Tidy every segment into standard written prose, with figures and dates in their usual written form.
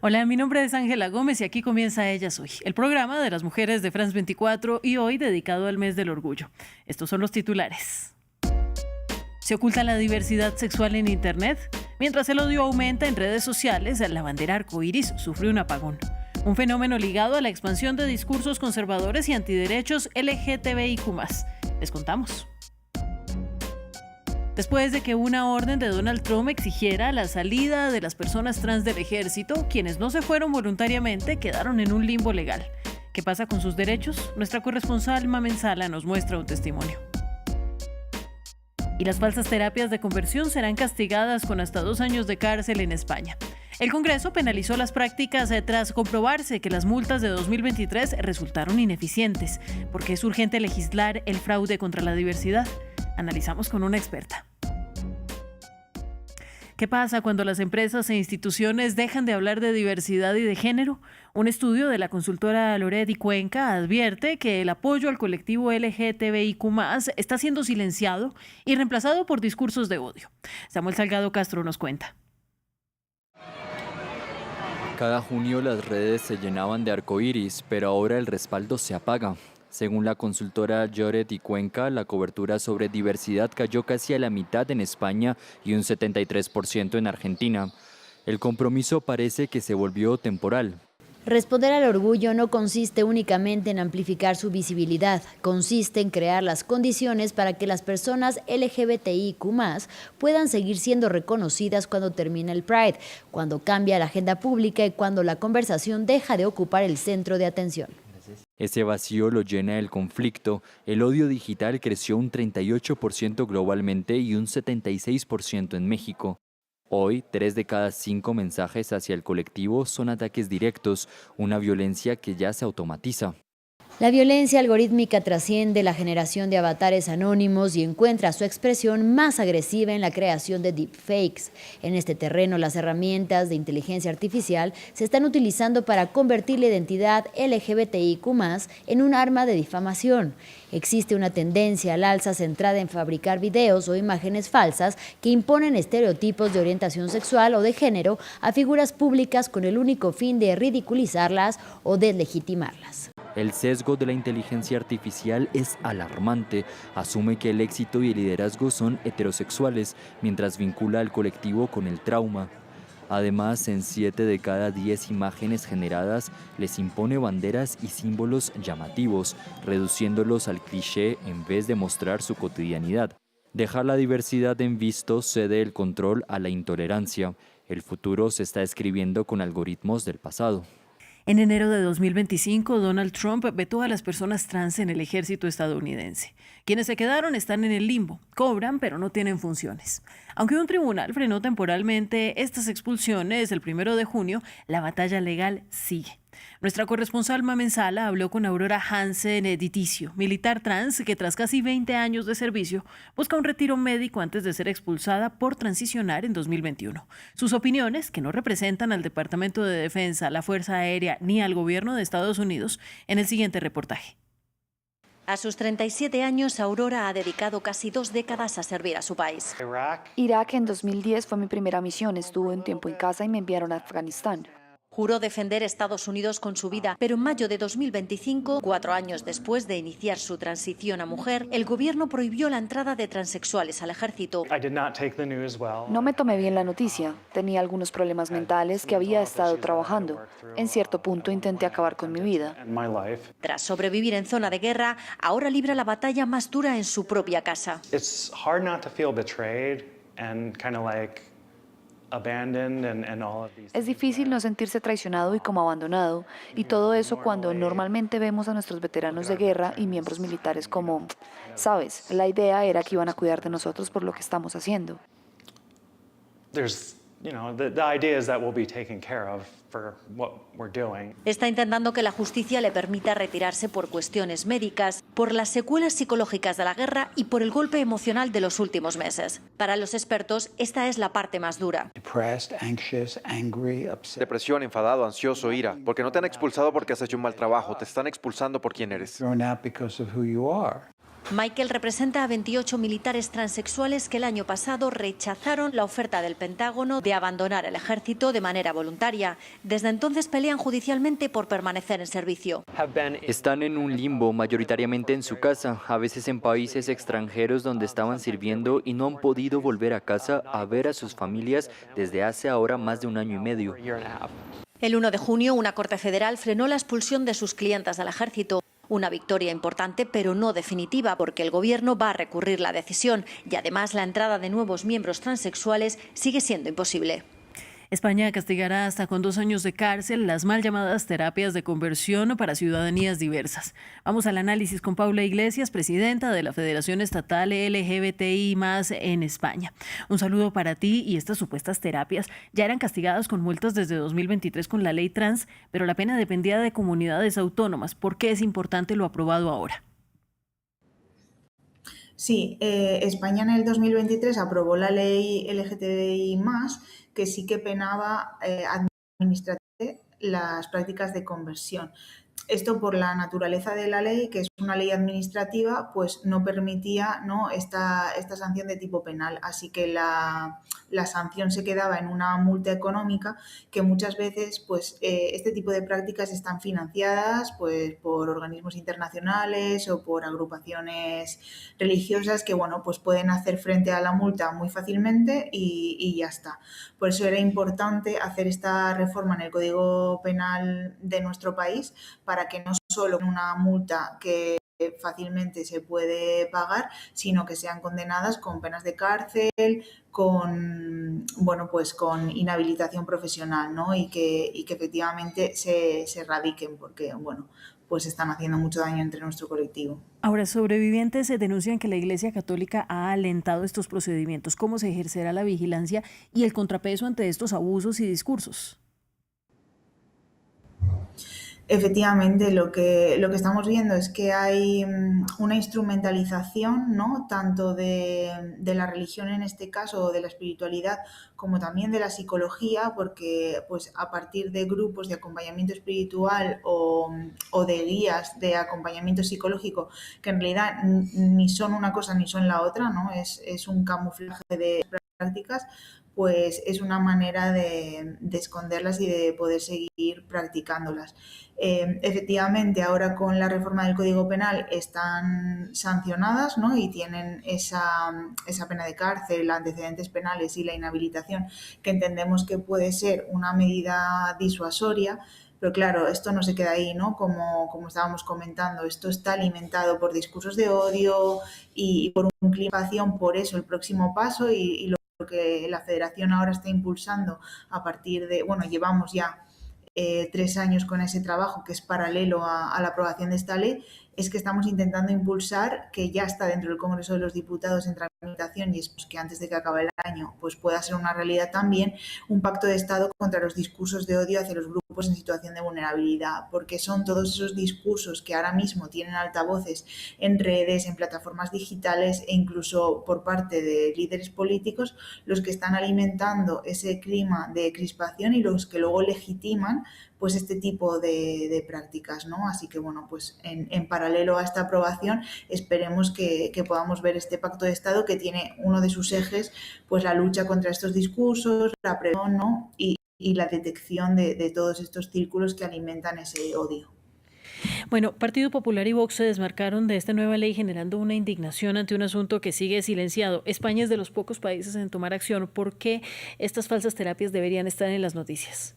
Hola, mi nombre es Ángela Gómez y aquí comienza Ella Soy, el programa de las mujeres de France 24 y hoy dedicado al mes del orgullo. Estos son los titulares. ¿Se oculta la diversidad sexual en Internet? Mientras el odio aumenta en redes sociales, la bandera arcoíris sufre un apagón. Un fenómeno ligado a la expansión de discursos conservadores y antiderechos LGTBIQ+. Les contamos. Después de que una orden de Donald Trump exigiera la salida de las personas trans del ejército, quienes no se fueron voluntariamente quedaron en un limbo legal. ¿Qué pasa con sus derechos? Nuestra corresponsal Mamen Sala nos muestra un testimonio. Y las falsas terapias de conversión serán castigadas con hasta 2 años de cárcel en España. El Congreso penalizó las prácticas tras comprobarse que las multas de 2023 resultaron ineficientes, porque es urgente legislar el fraude contra la diversidad. Analizamos con una experta. ¿Qué pasa cuando las empresas e instituciones dejan de hablar de diversidad y de género? Un estudio de la consultora Loret y Cuenca advierte que el apoyo al colectivo LGTBIQ+ está siendo silenciado y reemplazado por discursos de odio. Samuel Salgado Castro nos cuenta. Cada junio las redes se llenaban de arcoíris, pero ahora el respaldo se apaga. Según la consultora Loret y Cuenca, la cobertura sobre diversidad cayó casi a la mitad en España y un 73% en Argentina. El compromiso parece que se volvió temporal. Responder al orgullo no consiste únicamente en amplificar su visibilidad, consiste en crear las condiciones para que las personas LGBTIQ+ puedan seguir siendo reconocidas cuando termina el Pride, cuando cambia la agenda pública y cuando la conversación deja de ocupar el centro de atención. Ese vacío lo llena el conflicto. El odio digital creció un 38% globalmente y un 76% en México. Hoy, 3 de cada 5 mensajes hacia el colectivo son ataques directos, una violencia que ya se automatiza. La violencia algorítmica trasciende la generación de avatares anónimos y encuentra su expresión más agresiva en la creación de deepfakes. En este terreno, las herramientas de inteligencia artificial se están utilizando para convertir la identidad LGBTIQ+ en un arma de difamación. Existe una tendencia al alza centrada en fabricar videos o imágenes falsas que imponen estereotipos de orientación sexual o de género a figuras públicas con el único fin de ridiculizarlas o deslegitimarlas. El sesgo de la inteligencia artificial es alarmante. Asume que el éxito y el liderazgo son heterosexuales, mientras vincula al colectivo con el trauma. Además, en 7 de cada 10 imágenes generadas les impone banderas y símbolos llamativos, reduciéndolos al cliché en vez de mostrar su cotidianidad. Dejar la diversidad en visto cede el control a la intolerancia. El futuro se está escribiendo con algoritmos del pasado. En enero de 2025, Donald Trump vetó a las personas trans en el ejército estadounidense. Quienes se quedaron están en el limbo, cobran pero no tienen funciones. Aunque un tribunal frenó temporalmente estas expulsiones el 1 de junio, la batalla legal sigue. Nuestra corresponsal Mamen Sala habló con Aurora Hansen Diticio, militar trans que tras casi 20 años de servicio busca un retiro médico antes de ser expulsada por transicionar en 2021. Sus opiniones, que no representan al Departamento de Defensa, la Fuerza Aérea ni al gobierno de Estados Unidos, en el siguiente reportaje. A sus 37 años, Aurora ha dedicado casi 2 décadas a servir a su país. Irak en 2010 fue mi primera misión. Estuve un tiempo en casa y me enviaron a Afganistán. Juró defender Estados Unidos con su vida, pero en mayo de 2025, 4 años después de iniciar su transición a mujer, el gobierno prohibió la entrada de transexuales al ejército. No me tomé bien la noticia. Tenía algunos problemas mentales que había estado trabajando. En cierto punto intenté acabar con mi vida. Tras sobrevivir en zona de guerra, ahora libra la batalla más dura en su propia casa. Es difícil no sentirse traicionado y como abandonado, y todo eso cuando normalmente vemos a nuestros veteranos de guerra y miembros militares como, ¿sabes? La idea era que iban a cuidar de nosotros por lo que estamos haciendo. Está intentando que la justicia le permita retirarse por cuestiones médicas, por las secuelas psicológicas de la guerra y por el golpe emocional de los últimos meses. Para los expertos, esta es la parte más dura. Depresión, enfadado, ansioso, ira, porque no te han expulsado porque has hecho un mal trabajo, te están expulsando por quién eres. Michael representa a 28 militares transexuales que el año pasado rechazaron la oferta del Pentágono de abandonar el ejército de manera voluntaria. Desde entonces pelean judicialmente por permanecer en servicio. Están en un limbo, mayoritariamente en su casa, a veces en países extranjeros donde estaban sirviendo y no han podido volver a casa a ver a sus familias desde hace ahora más de un año y medio. El 1 de junio, una corte federal frenó la expulsión de sus clientas del ejército. Una victoria importante, pero no definitiva, porque el gobierno va a recurrir la decisión y además la entrada de nuevos miembros transexuales sigue siendo imposible. España castigará hasta con 2 años de cárcel las mal llamadas terapias de conversión para ciudadanías diversas. Vamos al análisis con Paula Iglesias, presidenta de la Federación Estatal LGBTI+ en España. Un saludo para ti. Y estas supuestas terapias ya eran castigadas con multas desde 2023 con la ley trans, pero la pena dependía de comunidades autónomas. ¿Por qué es importante lo aprobado ahora? Sí, España en el 2023 aprobó la ley LGTBI+, que sí que penaba administrativamente las prácticas de conversión. Esto, por la naturaleza de la ley, que es una ley administrativa, pues no permitía, ¿no?, esta sanción de tipo penal. Así que la sanción se quedaba en una multa económica, que muchas veces pues, este tipo de prácticas están financiadas pues, por organismos internacionales o por agrupaciones religiosas que bueno, pues pueden hacer frente a la multa muy fácilmente y ya está. Por eso era importante hacer esta reforma en el Código Penal de nuestro país, para que no solo una multa que fácilmente se puede pagar, sino que sean condenadas con penas de cárcel, con inhabilitación profesional, ¿no? y que efectivamente se erradiquen, porque bueno, pues están haciendo mucho daño entre nuestro colectivo. Ahora, sobrevivientes se denuncian que la Iglesia Católica ha alentado estos procedimientos. ¿Cómo se ejercerá la vigilancia y el contrapeso ante estos abusos y discursos? Efectivamente, lo que estamos viendo es que hay una instrumentalización, ¿no?, tanto de la religión en este caso, o de la espiritualidad, como también de la psicología, porque pues a partir de grupos de acompañamiento espiritual o de guías de acompañamiento psicológico, que en realidad ni son una cosa ni son la otra, ¿no?, es un camuflaje de prácticas, pues es una manera de esconderlas y de poder seguir practicándolas. Efectivamente, ahora con la reforma del Código Penal están sancionadas, ¿no?, y tienen esa pena de cárcel, antecedentes penales y la inhabilitación, que entendemos que puede ser una medida disuasoria. Pero claro, esto no se queda ahí, ¿no? Como estábamos comentando, esto está alimentado por discursos de odio y por un clima. Por eso el próximo paso y lo que la Federación ahora está impulsando a partir de, bueno, llevamos ya 3 años con ese trabajo que es paralelo a la aprobación de esta ley, es que estamos intentando impulsar, que ya está dentro del Congreso de los Diputados en tramitación y es que antes de que acabe el año pues pueda ser una realidad también, un pacto de Estado contra los discursos de odio hacia los grupos en situación de vulnerabilidad, porque son todos esos discursos que ahora mismo tienen altavoces en redes, en plataformas digitales e incluso por parte de líderes políticos los que están alimentando ese clima de crispación y los que luego legitiman pues este tipo de prácticas, ¿no? Así que bueno, pues en paralelo a esta aprobación esperemos que podamos ver este pacto de Estado que tiene uno de sus ejes pues la lucha contra estos discursos, la prevención, ¿no?, y la detección de todos estos círculos que alimentan ese odio. Bueno, Partido Popular y Vox se desmarcaron de esta nueva ley generando una indignación ante un asunto que sigue silenciado. España es de los pocos países en tomar acción. ¿Por qué estas falsas terapias deberían estar en las noticias?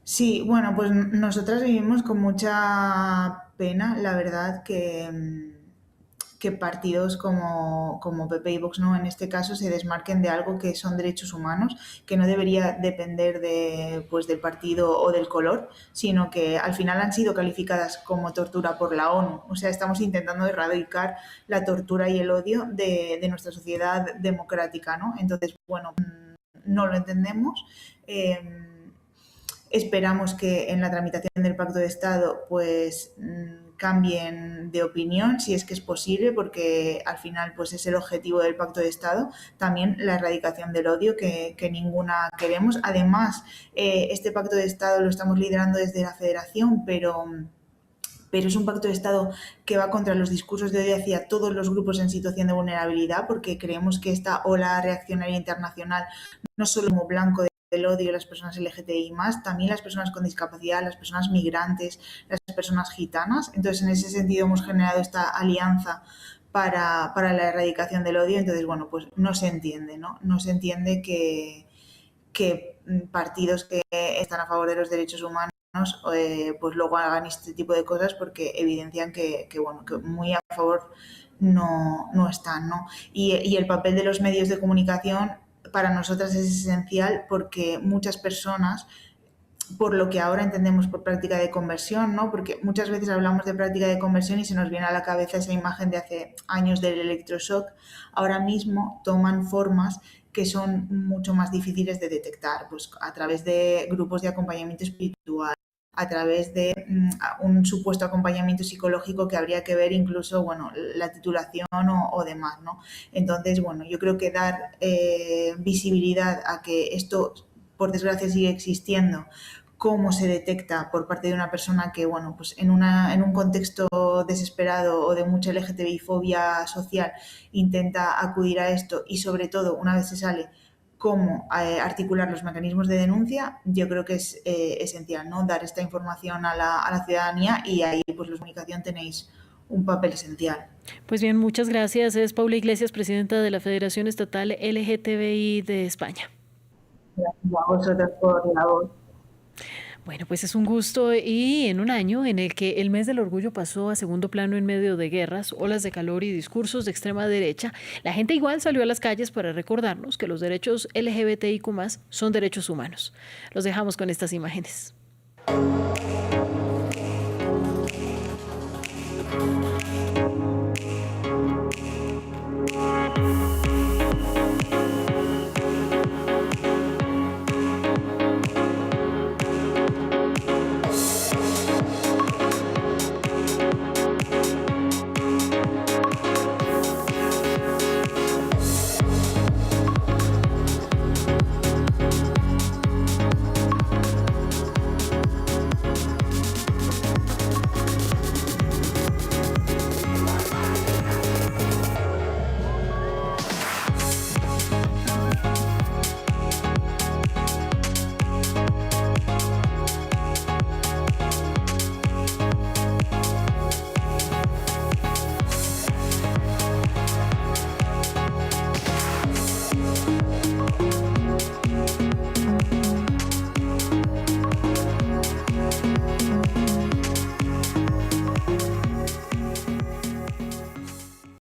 Sí, bueno, pues nosotras vivimos con mucha pena, la verdad, que partidos como PP y Vox, ¿no?, en este caso se desmarquen de algo que son derechos humanos, que no debería depender del partido o del color, sino que al final han sido calificadas como tortura por la ONU. O sea, estamos intentando erradicar la tortura y el odio de nuestra sociedad democrática, ¿no? Entonces, bueno, no lo entendemos. Esperamos que en la tramitación del Pacto de Estado pues cambien de opinión, si es que es posible, porque al final pues es el objetivo del Pacto de Estado, también la erradicación del odio que ninguna queremos. Además, este Pacto de Estado lo estamos liderando desde la Federación, pero pero es un pacto de Estado que va contra los discursos de odio hacia todos los grupos en situación de vulnerabilidad, porque creemos que esta ola reaccionaria internacional no solo como blanco del odio de las personas LGTBI+, también las personas con discapacidad, las personas migrantes, las personas gitanas. Entonces, en ese sentido hemos generado esta alianza para la erradicación del odio. Entonces, bueno, pues no se entiende, ¿no? No se entiende que partidos que están a favor de los derechos humanos pues luego hagan este tipo de cosas, porque evidencian que muy a favor no están, ¿no? Y el papel de los medios de comunicación para nosotras es esencial, porque muchas personas, por lo que ahora entendemos por práctica de conversión, ¿no? Porque muchas veces hablamos de práctica de conversión y se nos viene a la cabeza esa imagen de hace años del electroshock. Ahora mismo toman formas que son mucho más difíciles de detectar, pues a través de grupos de acompañamiento espiritual, a través de un supuesto acompañamiento psicológico que habría que ver incluso, bueno, la titulación o demás, ¿no? Entonces, bueno, yo creo que dar visibilidad a que esto, por desgracia, sigue existiendo, cómo se detecta por parte de una persona que, bueno, pues en un contexto desesperado o de mucha LGTBI-fobia social intenta acudir a esto, y sobre todo, una vez se sale, cómo articular los mecanismos de denuncia, yo creo que es esencial, ¿no? Dar esta información a la ciudadanía, y ahí pues los de comunicación tenéis un papel esencial. Pues bien, muchas gracias. Es Paula Iglesias, presidenta de la Federación Estatal LGTBI de España. Gracias a vosotros por la voz. Bueno, pues es un gusto, y en un año en el que el mes del orgullo pasó a segundo plano en medio de guerras, olas de calor y discursos de extrema derecha, la gente igual salió a las calles para recordarnos que los derechos LGBTIQ+ son derechos humanos. Los dejamos con estas imágenes.